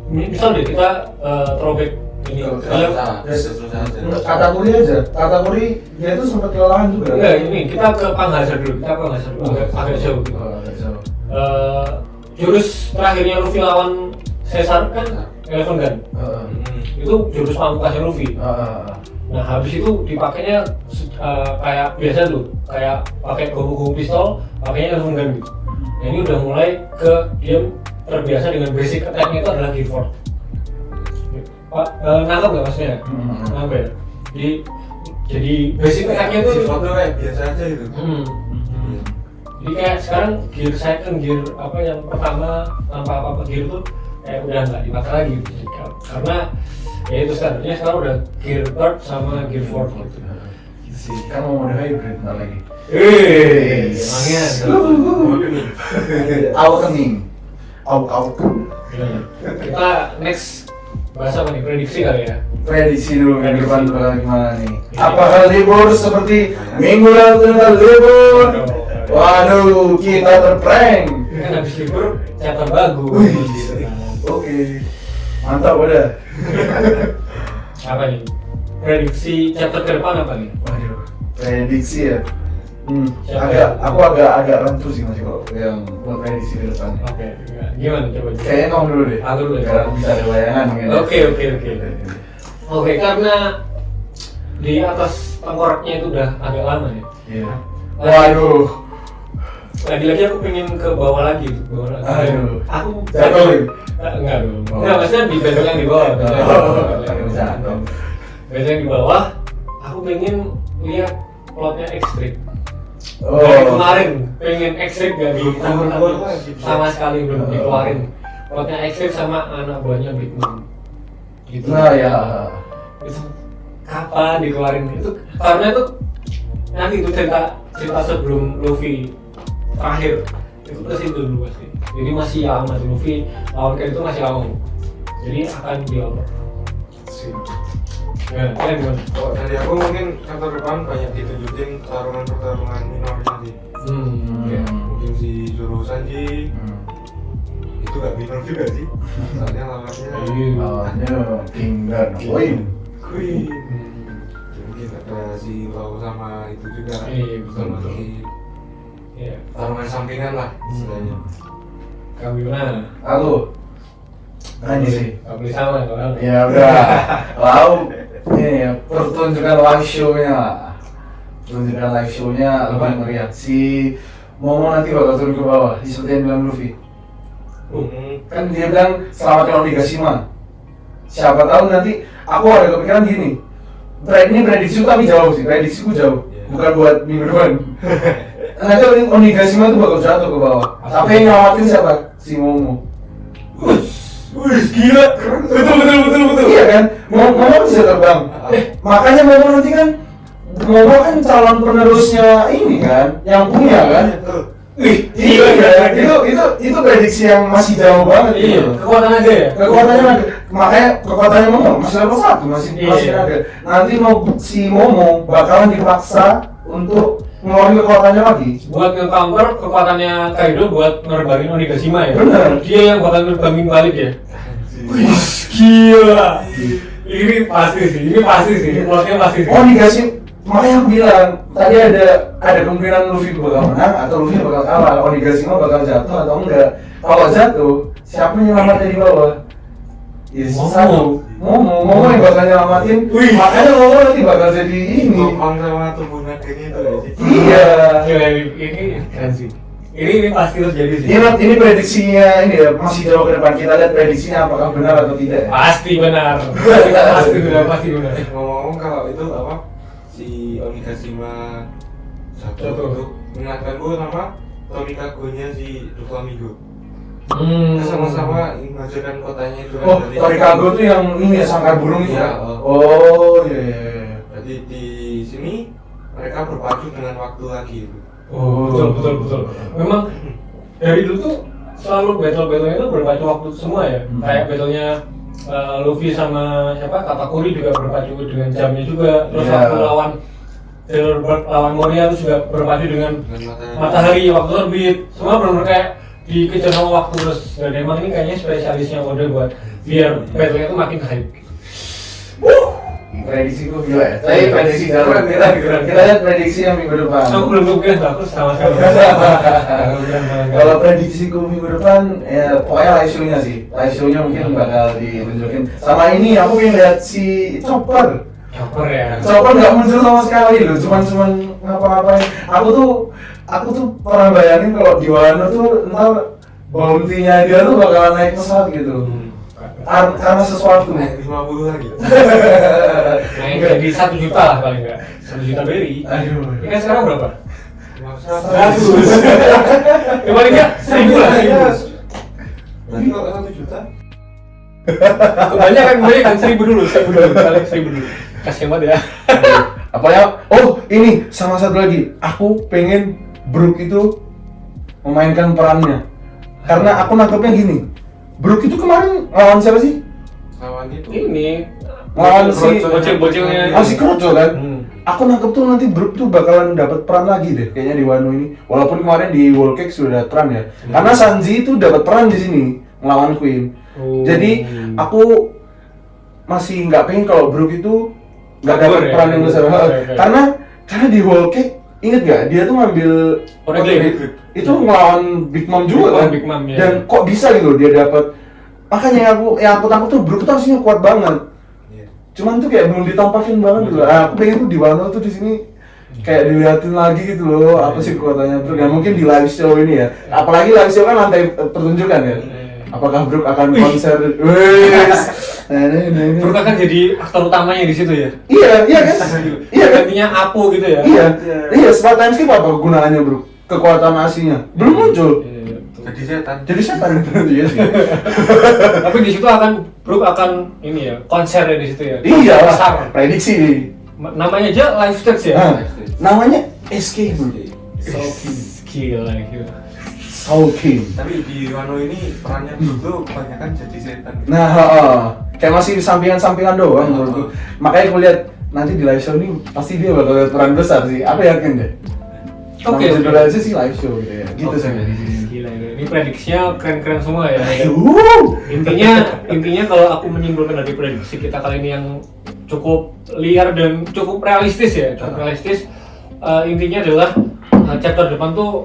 misal deh kita throwback ini Katakuri aja. Katakuri dia tuh sempat kelelahan juga. Enggak, ini kita ke Panghazard dulu. Agak jauh gitu. Jurus terakhirnya Luffy lawan Caesar kan Eleven Gun. Itu jurus pamungkasnya Luffy. Nah, habis itu dipakainya kayak biasa tuh, kayak pakai gong pistol, pakainya Eleven Gun gitu. Nah, ini udah mulai ke dia terbiasa dengan basic attack-nya itu adalah Gearford. Nangkep nggak maksudnya? Nangkep ya? Jadi basic attack-nya itu foto kayak biasa aja gitu. Jadi kayak sekarang gear second, gear apa yang pertama tanpa apa-apa gear tuh kayak udah nggak dipakai lagi gitu. Karena ya itu standarnya sekarang udah gear third sama gear fourth gitu. Sih, kan mau ada hybrid ntar lagi. Emangnya Awakening. Kita next bahas apa nih? Prediksi kali ya? Prediksi dulu minggu depan bakal gimana nih? Apakah libur seperti minggu lalu ternyata libur? Waduh, kita terprank. Kan habis libur chapter bagus. Oke, mantap udah. Apa nih? Prediksi chapter ke depan apa nih? Waduh, prediksi ya. Aku agak rancu sih masih kalau yang buat prediksi ke depan. Oke, gimana coba? Kayaknya kamu dulu deh. Aku dulu ya. Biar aku bisa ada bayangan mungkin. Oke, karena di atas tengkoraknya itu udah agak lama ya. Iya. Waduh. Lagi-lagi aku pengen ke bawah lagi tuh, bawah lagi. Aduh. Aku Jatuhin. enggak dong. Enggak, maksudnya di benteng yang di bawah. Benteng yang di bawah, aku pengen lihat plotnya X-Trade. Dari kemarin pengen exit gak dikeluarin sama sekali belum dikeluarin. Quote-nya exit sama anak buahnya Big Mom. Gitu. Nah ya. Itu kapan dikeluarin itu? Karena itu nanti itu cerita sebelum Luffy terakhir itu ke situ dulu pasti. Jadi masih lama tuh Luffy lawan Ken itu masih lama. Jadi akan dioper. Ya, kalian gimana? Oh, dari aku mungkin chapter depan banyak ditunjukin pertarungan minornya sih. Ya, mungkin si Zoro Sanji itu gak minor juga sih. Soalnya Lawannya King dan Queen. Mungkin ada si Lau sama itu juga. Betul. Iya. Pertarungan sampingan lah istilahnya. Kamu gimana? Aku ini sih. Gak boleh sama kalau Ya udah. Lalu ini ya pertunjukan live show-nya. Pertunjukan live show-nya lebih meriah. Si Momo nanti bakal turun ke bawah, seperti yang bilang Luffy. Kan dia bilang selamat Onigashima. Siapa tahu nanti aku ada kepikiran gini. Ini prediksiku tapi jauh sih, prediksiku jauh. Bukan buat minggu depan. Nanti Onigashima tuh bakal jatuh ke bawah. Tapi yang nyelamatin siapa? Si Momo. Wih, gila, betul. Iya kan? Momo bisa terbang. Makanya Momo nanti kan Momo kan calon penerusnya ini kan, yang punya kan? Iya kan? Itu prediksi yang masih jauh banget. Iya, gitu. kekuatan aja ya? Kekuatannya ada. Makanya kekuatannya Momo masih level 1, masih ada. Nanti si Momo bakalan dipaksa untuk ngeluarin kekuatannya lagi. Buat nge-counter kekuatannya Kaido buat nerbangin Onigashima ya? Bener. Dia yang bakal nerbangin balik ya? Wih, gila. Ini pasti sih. Plotnya pasti sih. Onigashima, makanya aku bilang tadi ada kemungkinan Luffy bakal menang atau Luffy bakal kalah, Onigashima bakal jatuh atau enggak. Kalau jatuh, siapa yang nyelamatin di bawah? Ya Momo yang bakal nyelamatin. Makanya Momo nanti bakal jadi ini. Topang sama tubuh naganya itu ya sih. Iya. Ini keren sih. Ini pasti terjadi sih. Ini prediksinya ini ya, masih jauh ke depan. Kita lihat prediksinya apakah benar atau tidak. Pasti benar. Pasti benar. Ngomong-ngomong kalau itu apa si Onigashima jatuh itu mengingatkan gue nama Torikago-nya si Doflamingo. Sama-sama menghancurkan kotanya itu. Oh, Torikago tuh yang ini ya, sangkar burung itu. Iya. Oh, iya. Jadi di sini mereka berpacu dengan waktu lagi itu. Oh, betul. Memang dari dulu tuh selalu battle-battlenya itu berpacu waktu semua ya. Kayak battlenya Luffy sama siapa Katakuri juga berpacu dengan jamnya juga. Terus waktu lawan Moria itu juga berpacu dengan matahari waktu terbit. Semua benar-benar kayak dikejar sama waktu terus. Dan emang ini kayaknya spesialisnya Oda buat biar battlenya itu makin hype. Prediksiku gila ya. Tapi prediksi jalan kita lihat prediksi yang minggu depan. Aku belum kepikiran bagus sama sekali. Kalau prediksiku minggu depan ya pokoknya live show-nya sih. Live show-nya mungkin bakal ditunjukin. Sama ini aku pengen lihat si Chopper. Chopper ya. Chopper nggak muncul sama sekali loh. Cuman ngapa-ngapain. Aku tuh pernah bayangin kalau di Wano tuh ntar bounty-nya dia tuh bakalan naik pesawat gitu. Karena sesuatu. 50 lagi. Naik jadi 1 juta lah paling enggak. 1 juta berry. Aduh. Ini kan sekarang berapa? 100. Ya paling enggak 1000 lah. Berarti kalau 1 juta? Kebanyakan 1000 dulu kali 1000 dulu. Kasihan banget ya. Apa ya? Oh, ini sama satu lagi. Aku pengen Brook itu memainkan perannya. Karena aku nangkepnya gini. Brook itu kemarin lawan siapa sih? Lawan itu. Ini Lawan si bocil-bocilnya. si Kroco kan? Aku nangkep tuh nanti Brook tuh bakalan dapat peran lagi deh kayaknya di Wano ini. Walaupun kemarin di Whole Cake sudah peran ya. Karena Sanji itu dapat peran di sini melawan Queen. Jadi aku masih nggak pengen kalau Brook itu nggak dapat peran yang besar. Karena di Whole Cake inget gak dia tuh ngambil itu ngelawan Big Mom juga kan? Big Mom, ya. Dan kok bisa gitu dia dapat. Makanya yang aku takut tuh Brook tuh harusnya kuat banget. Cuman tuh kayak belum ditampakin banget gitu. Aku pengen tuh di Wano tuh di sini kayak dilihatin lagi gitu loh apa sih kekuatannya Brook. Dan mungkin di live show ini ya. Apalagi live show kan lantai pertunjukan ya. Apakah Brook akan konser? Brook akan jadi aktor utamanya di situ ya. Iya kan? Iya kan? Intinya Apo gitu ya. Iya, smart time skip apa gunanya, Bro? Kekuatan aslinya belum muncul. Jadi setan. Iya sih. Tapi di situ Brook akan ini ya, konser ya di situ ya. Iya Besar. lah, prediksi nih. Namanya aja live stage ya. Namanya SK, Bro. Gila. King. Tapi di Wano ini perannya itu kebanyakan jadi setan. Nah, kayak masih sampingan-sampingan doang menurutku. Makanya aku lihat nanti di live show ini pasti dia bakal peran besar sih. Aku yakin deh. Oke. Judulnya aja sih live show gitu ya. Gitu sih. Gila. Ini prediksinya keren-keren semua ya. Wuh. Intinya kalau aku menyimpulkan dari prediksi kita kali ini yang cukup liar dan cukup realistis ya, intinya adalah chapter depan tuh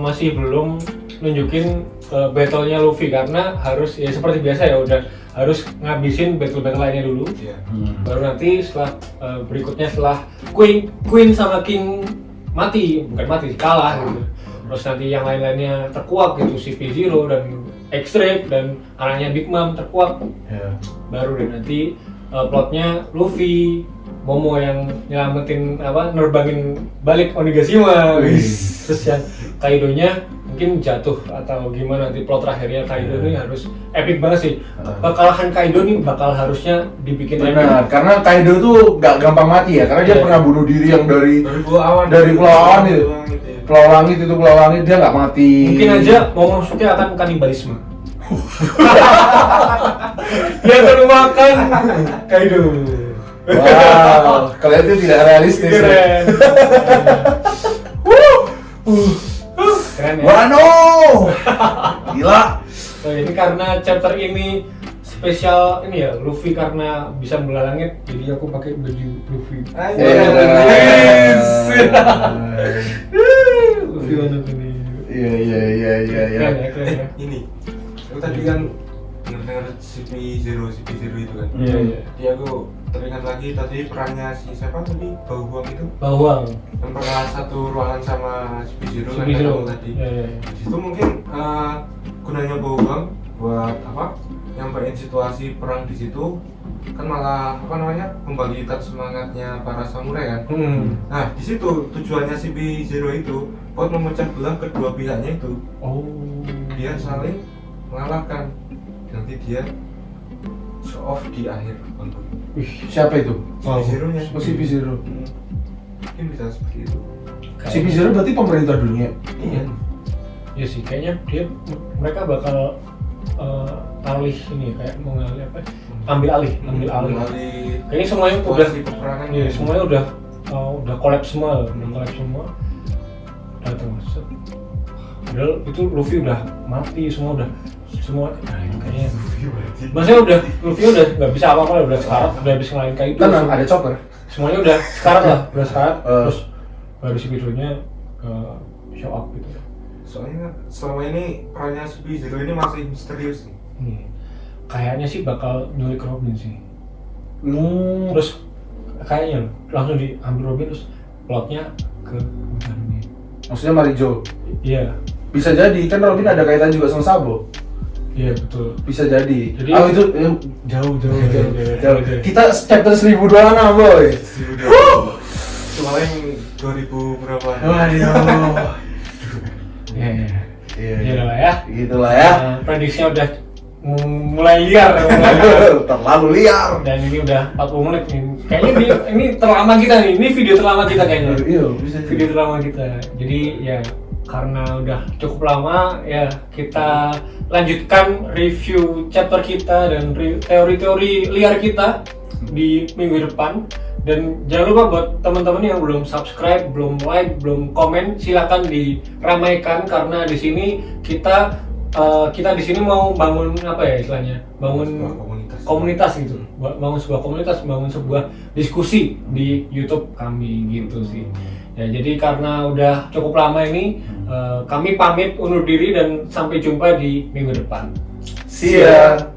masih belum nunjukin battle-nya Luffy karena harus ya seperti biasa ya udah harus ngabisin battle lainnya dulu. Baru nanti setelah berikutnya setelah Queen sama King bukan mati kalah gitu. Terus nanti yang lain-lainnya terkuak gitu, CP0 dan X-Ray dan anaknya Big Mom terkuak. Baru deh nanti plotnya Luffy, Momo yang nyelamatin nerbangin balik Onigashima. Terus yang Kaido-nya mungkin jatuh atau gimana, nanti plot terakhirnya Kaido ini harus epic banget sih. Kekalahan Kaido nih bakal harusnya dibikin benar, karena Kaido tuh gak gampang mati ya, karena dia pernah bunuh diri yang dari Pulau Awan itu. Pulau Langit dia nggak mati. Mungkin aja Momonosuke akan kanibalisme. Dia akan makan Kaido. Wow, kalian itu tidak realistis. Keren. Keren ya. Wano, gila. Nah, ini karena chapter ini spesial ini ya, Luffy karena bisa membelah langit, jadi aku pakai baju Luffy. Luffy Wano ini. Iya. Keren ya. Ini, aku tadi kan dengar CP0 itu kan. Iya. Dia aku teringat lagi tadi perannya si siapa tadi, Bawang itu. Bawang. Yang pernah satu ruangan sama CP0 kan tadi. Iya. Di situ mungkin gunanya Bawang buat nyampein situasi perang di situ kan malah membangkitkan semangatnya para samurai kan. Nah di situ tujuannya CP0 itu buat memecah belah kedua pihaknya itu. Dia saling mengalahkan, nanti dia show off di akhir konflik. Siapa itu? CP0-nya. CP0. Mungkin bisa seperti itu. CP0 berarti pemerintah dunia. Iya. Ya sih, kayaknya mereka bakal alih ini kayak mau ngalih ambil alih. Kayaknya semuanya udah semuanya udah collab semua. Udah termasuk. Padahal itu Luffy udah mati semua kayaknya. Maksudnya Luffy udah nggak bisa apa-apa, udah sekarat, udah habis ngalahin Kaido. Kan ada chopper. Semuanya udah sekarat lah, terus baru si Kaido-nya show up gitu. Soalnya selama ini perannya CP0 ini masih misterius nih. Kayaknya sih bakal nyulik Robin sih. Terus kayaknya langsung diambil Robin, terus plotnya ke ini. Maksudnya Marijo. Iya. Bisa jadi, kan Robin ada kaitan juga sama Sabo. Iya betul. Bisa jadi. Itu jauh. Kita chapter 1026 boy. Soalnya 2000 berapa? Waduh. Iya lah ya. Gitulah ya. Prediksinya udah mulai liar. Terlalu liar. Dan ini udah 40 menit nih. Kayaknya ini terlama kita nih. Ini video terlama kita kayaknya. Iya, bisa. Video terlama kita. Jadi ya karena udah cukup lama ya, kita lanjutkan review chapter kita dan teori-teori liar kita di minggu depan. Dan jangan lupa buat teman-teman yang belum subscribe, belum like, belum komen, silakan diramaikan karena di sini kita di sini mau bangun apa ya istilahnya, bangun komunitas gitu, bangun sebuah komunitas, bangun sebuah diskusi di YouTube kami gitu sih. Ya jadi karena udah cukup lama ini, kami pamit undur diri dan sampai jumpa di minggu depan. See ya.